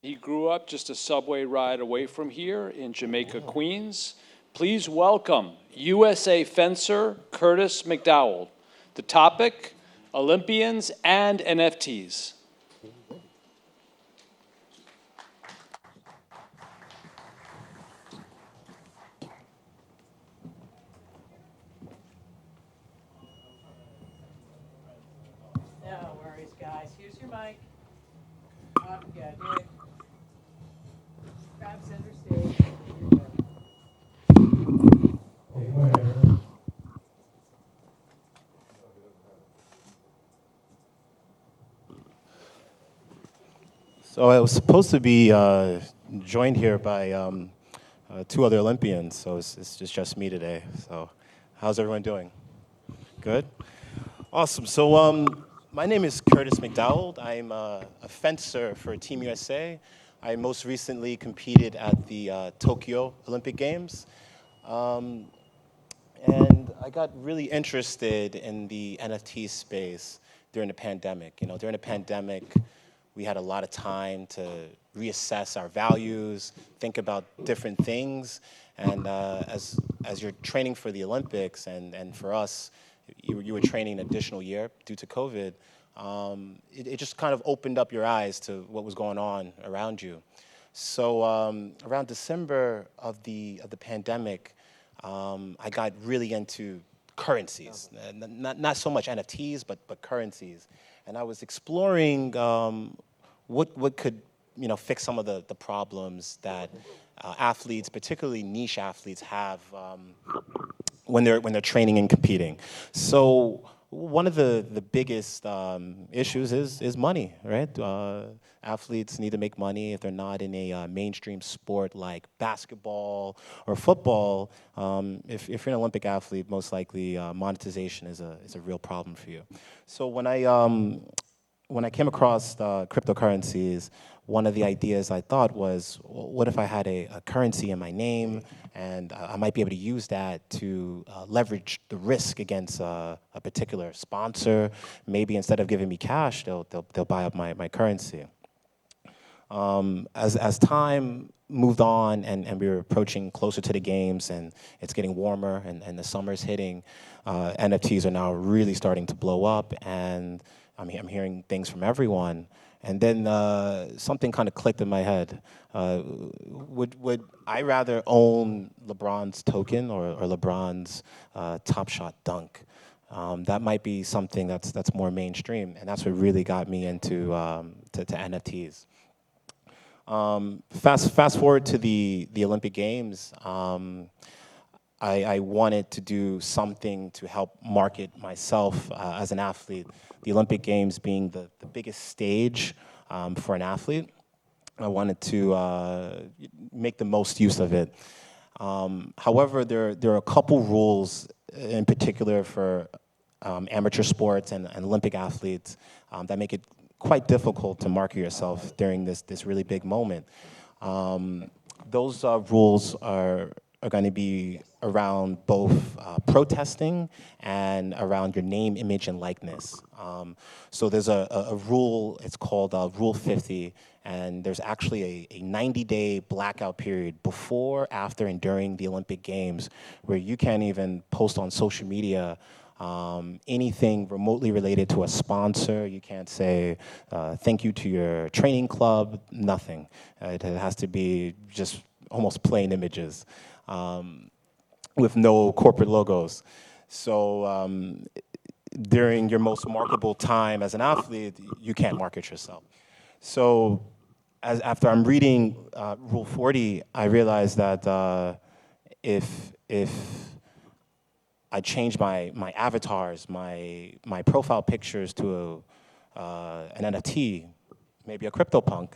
He grew up just a subway ride away from here in Jamaica, Queens. Please welcome USA fencer Curtis Mcdowald. The topic, Olympians and NFTs. No worries, guys. Here's your mic. Off you go. Do it. Grab center stage. You're good. So I was supposed to be joined here by two other Olympians, so it's just me today. So how's everyone doing? Good? Awesome. So my name is Curtis Mcdowald. I'm a fencer for Team USA. I most recently competed at the Tokyo Olympic Games. And I got really interested in the NFT space during the pandemic. You know, during the pandemic, we had a lot of time to reassess our values, think about different things. And as you're training for the Olympics, and for us, you were training an additional year due to COVID, it just kind of opened up your eyes to what was going on around you. So around December of the pandemic, I got really into currencies, not so much NFTs, but currencies. And I was exploring what could fix some of the problems that athletes, particularly niche athletes, have when they're training and competing. So one of the biggest issues is money, right? Athletes need to make money. If they're not in a mainstream sport like basketball or football, if you're an Olympic athlete, most likely monetization is a real problem for you. So when I came across cryptocurrencies, one of the ideas I thought was, well, what if I had a currency in my name, and I might be able to use that to leverage the risk against a particular sponsor. Maybe instead of giving me cash, they'll buy up my currency. As time moved on and we were approaching closer to the games and it's getting warmer and the summer's hitting, NFTs are now really starting to blow up, and I'm hearing things from everyone. And then something kind of clicked in my head. Would I rather own LeBron's token or LeBron's Top Shot dunk? That might be something that's more mainstream, and that's what really got me into to NFTs. Fast forward to the Olympic Games. I wanted to do something to help market myself as an athlete. The Olympic Games being the biggest stage for an athlete, I wanted to make the most use of it. However, there are a couple rules in particular for amateur sports and Olympic athletes that make it quite difficult to market yourself during this really big moment. Those rules are going to be around both protesting and around your name, image, and likeness. So there's a rule, it's called Rule 50, and there's actually a 90-day blackout period before, after, and during the Olympic Games where you can't even post on social media anything remotely related to a sponsor. You can't say thank you to your training club, nothing. It has to be just almost plain images with no corporate logos. So during your most marketable time as an athlete, you can't market yourself. So after I'm reading Rule 40, I realized that if I change my avatars, my profile pictures to an NFT, maybe a CryptoPunk,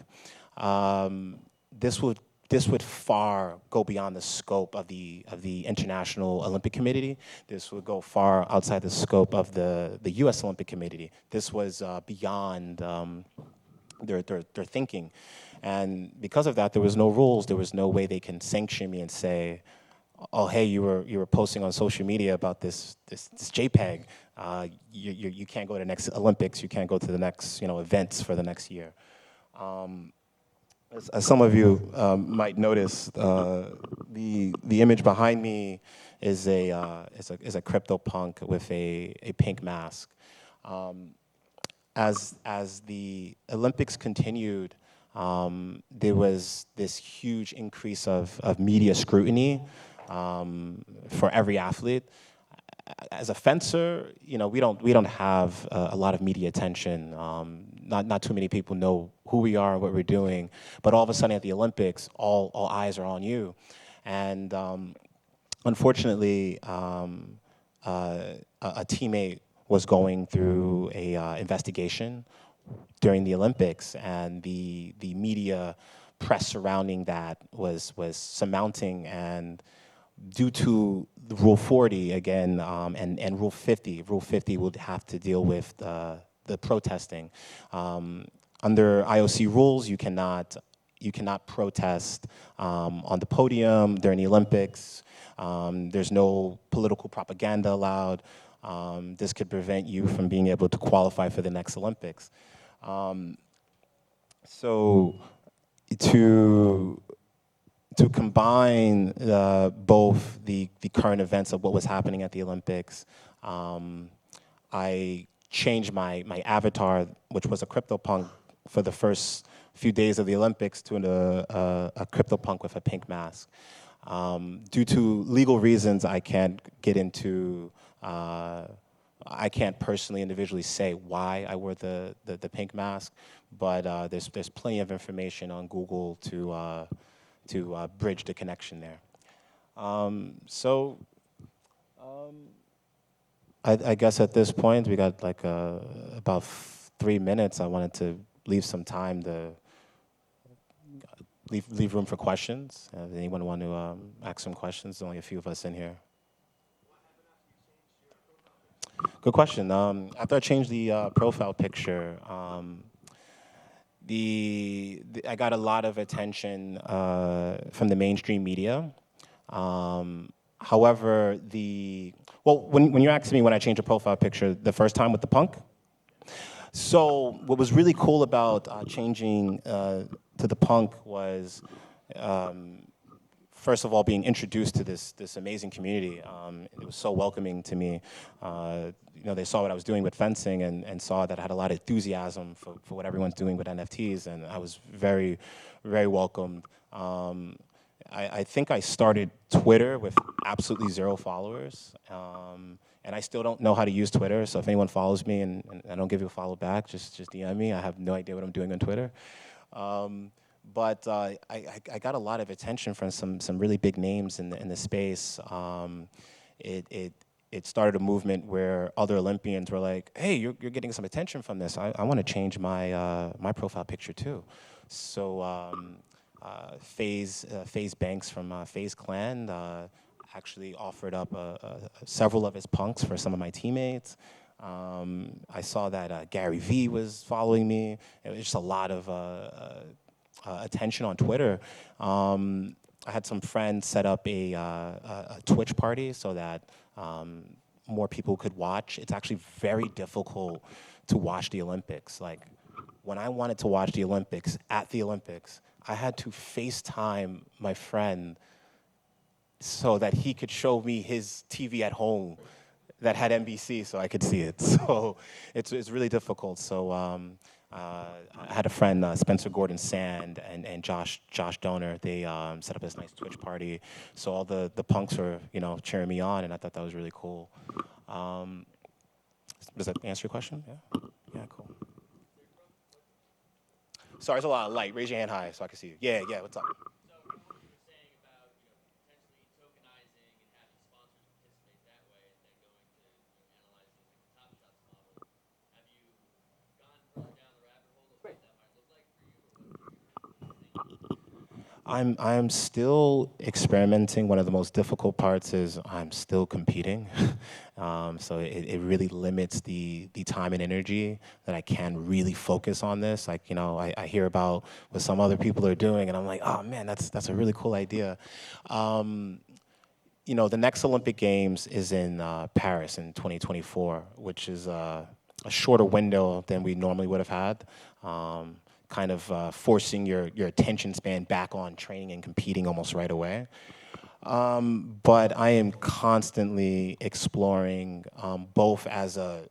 this would far go beyond the scope of the International Olympic Committee. This would go far outside the scope of the U.S. Olympic Committee. This was beyond their thinking, and because of that, there was no rules. There was no way they can sanction me and say, oh, hey, you were posting on social media about this JPEG. You can't go to the next Olympics. You can't go to the next events for the next year. As some of you might notice, the image behind me is a CryptoPunk with a pink mask. As the Olympics continued, there was this huge increase of media scrutiny for every athlete. As a fencer, we don't have a lot of media attention. Not too many people know who we are, what we're doing. But all of a sudden at the Olympics, all eyes are on you. And unfortunately, a teammate was going through a investigation during the Olympics, and the media press surrounding that was surmounting. And due to the Rule 40 again, and Rule 50, Rule 50 would have to deal with the protesting. Under IOC rules, you cannot protest on the podium during the Olympics. There's no political propaganda allowed. This could prevent you from being able to qualify for the next Olympics. So to combine both the current events of what was happening at the Olympics, I changed my avatar, which was a CryptoPunk, for the first few days of the Olympics to a CryptoPunk with a pink mask. Due to legal reasons, I can't get into. I can't personally, individually say why I wore the pink mask, but there's plenty of information on Google to bridge the connection there. I guess at this point we got like about 3 minutes. I wanted to leave some time to leave room for questions. Does anyone want to ask some questions? There's only a few of us in here. Good question. After I changed the profile picture, I got a lot of attention from the mainstream media. However, when you asked me when I changed the profile picture, the first time with the punk. So what was really cool about changing to the punk was, first of all, being introduced to this amazing community. It was so welcoming to me. They saw what I was doing with fencing and saw that I had a lot of enthusiasm for what everyone's doing with NFTs, and I was very, very welcomed. I think I started Twitter with absolutely 0 followers, and I still don't know how to use Twitter, so if anyone follows me and I don't give you a follow back, just DM me. I have no idea what I'm doing on Twitter. But I got a lot of attention from some really big names in the space. It started a movement where other Olympians were like, "Hey, you're getting some attention from this. I want to change my profile picture too." So FaZe Banks from FaZe Clan actually offered up several of his punks for some of my teammates. I saw that Gary Vee was following me. It was just a lot of attention on Twitter. I had some friends set up a Twitch party so that more people could watch. It's actually very difficult to watch the Olympics. Like, when I wanted to watch the Olympics at the Olympics, I had to FaceTime my friend so that he could show me his TV at home that had NBC so I could see it. So it's really difficult. So I had a friend, Spencer Gordon Sand and Josh Donor. They set up this nice Twitch party. So all the punks were, cheering me on, and I thought that was really cool. Does that answer your question? Yeah? Yeah, cool. Sorry, there's a lot of light. Raise your hand high so I can see you. Yeah, what's up? I'm still experimenting. One of the most difficult parts is I'm still competing. So it really limits the time and energy that I can really focus on this. Like, I hear about what some other people are doing, and I'm like, oh man, that's a really cool idea. The next Olympic Games is in Paris in 2024, which is a shorter window than we normally would have had. kind of forcing your attention span back on training and competing almost right away. But I am constantly exploring both as a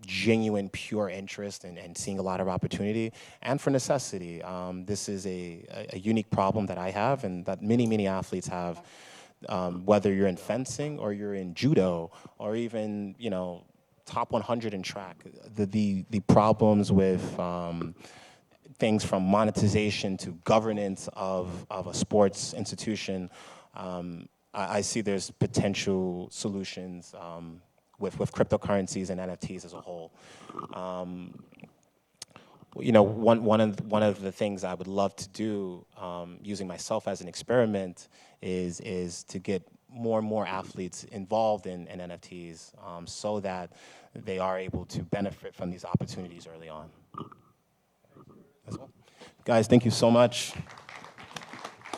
genuine, pure interest and seeing a lot of opportunity, and for necessity. This is a unique problem that I have and that many athletes have, whether you're in fencing or you're in judo or even, you know, top 100 in track. The problems with things from monetization to governance of a sports institution, I see there's potential solutions with cryptocurrencies and NFTs as a whole. You know, one of the things I would love to do, using myself as an experiment, is to get more and more athletes involved in NFTs, so that they are able to benefit from these opportunities early on. That's all. Guys, thank you so much.